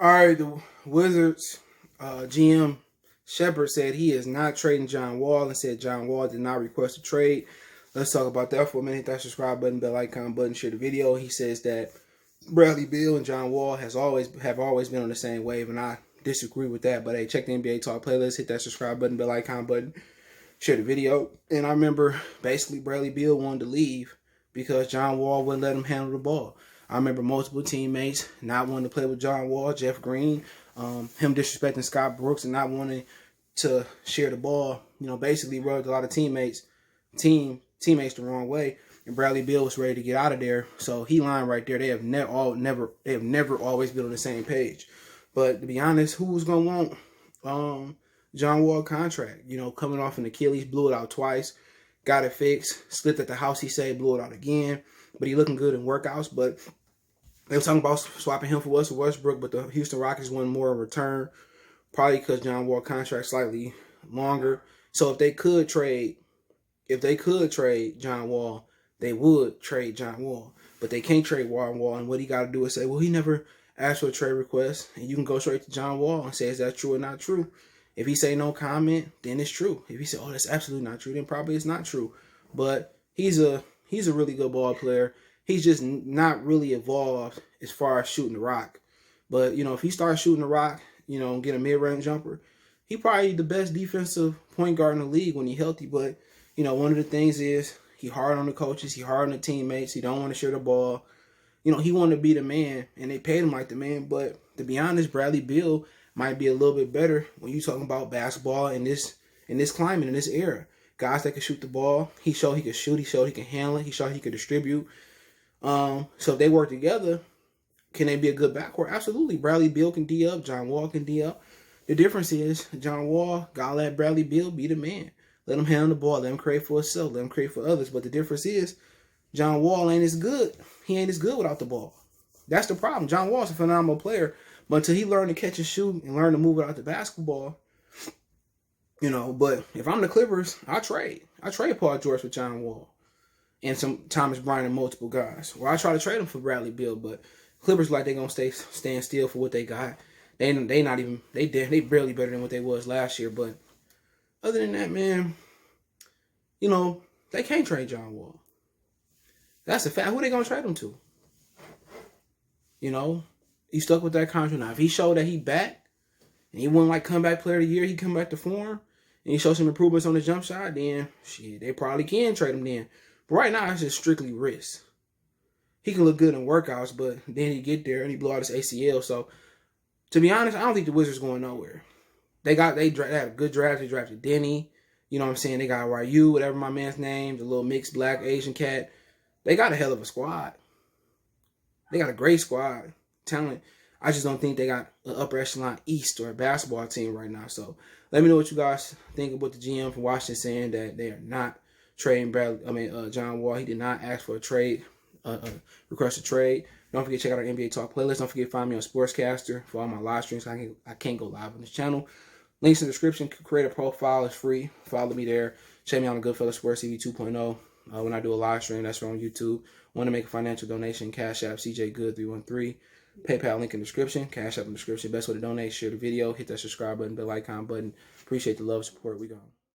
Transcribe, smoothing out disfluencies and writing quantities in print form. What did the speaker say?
All right, the Wizards GM Shepard said he is not trading John Wall and said John Wall did not request a trade. Let's talk about that for a minute. Hit that subscribe button, bell icon button, share the video. He says that Bradley Beal and John Wall have always been on the same wave, and I disagree with that. But hey, check the NBA Talk playlist, hit that subscribe button, bell icon button, share the video. And I remember basically Bradley Beal wanted to leave because John Wall wouldn't let him handle the ball. I remember multiple teammates not wanting to play with John Wall, Jeff Green, him disrespecting Scott Brooks and not wanting to share the ball. You know, basically rubbed a lot of teammates the wrong way. And Bradley Beal was ready to get out of there, so he lined right there. They have never always been on the same page. But to be honest, who was gonna want John Wall contract? You know, coming off an Achilles, blew it out twice, got it fixed, slipped at the house. He said, blew it out again. But he looking good in workouts. But they were talking about swapping him for Westbrook, but the Houston Rockets wanted more in return, probably because John Wall contract slightly longer. So if they could trade John Wall, they would trade John Wall. But they can't trade Wall. And what he got to do is say, well, he never asked for a trade request. And you can go straight to John Wall and say, is that true or not true? If he say no comment, then it's true. If he say, oh, that's absolutely not true, then probably it's not true. But he's a really good ball player. He's just not really evolved as far as shooting the rock. But, you know, if he starts shooting the rock, you know, get a mid-range jumper, he probably the best defensive point guard in the league when he's healthy. But, you know, one of the things is he hard on the coaches, he hard on the teammates, he don't want to share the ball. You know, he wanted to be the man, and they paid him like the man. But to be honest, Bradley Beal might be a little bit better when you're talking about basketball in this climate, in this era. Guys that can shoot the ball. He showed he could shoot. He showed he can handle it. He showed he could distribute. So if they work together, can they be a good backcourt? Absolutely. Bradley Beal can D up. John Wall can D up. The difference is John Wall gotta let Bradley Beal be the man. Let him handle the ball. Let him create for himself. Let him create for others. But the difference is John Wall ain't as good. He ain't as good without the ball. That's the problem. John Wall's a phenomenal player. But until he learned to catch and shoot and learn to move without the basketball, you know, but if I'm the Clippers, I trade Paul George for John Wall and some Thomas Bryant and multiple guys. Or I try to trade him for Bradley Beal, but Clippers like they gonna stand still for what they got. They barely better than what they was last year. But other than that, man, you know, they can't trade John Wall. That's a fact. Who they gonna trade him to? You know, he stuck with that contract. Now, if he showed that he back and he won like comeback player of the year, he come back to form, and he showed some improvements on the jump shot, then shit, they probably can trade him then. But right now, it's just strictly risk. He can look good in workouts, but then he get there and he blow out his ACL. So, to be honest, I don't think the Wizards going nowhere. They had a good draft. They drafted Denny. You know what I'm saying? They got Ryu, whatever my man's name, the little mixed black Asian cat. They got a hell of a squad. They got a great squad. Talent. I just don't think they got an upper echelon East or a basketball team right now. So let me know what you guys think about the GM from Washington saying that they are not trading John Wall. He did not ask for a trade, request a trade. Don't forget to check out our NBA Talk playlist. Don't forget to find me on Sportscastr for all my live streams. I can't go live on this channel. Links in the description. Create a profile. It's free. Follow me there. Check me out on Goodfellas Sports TV 2.0. When I do a live stream, that's on YouTube. Want to make a financial donation? Cash App CJGood313. PayPal link in the description. Cash App in the description. Best way to donate. Share the video. Hit that subscribe button, bell icon button. Appreciate the love, support. We gone.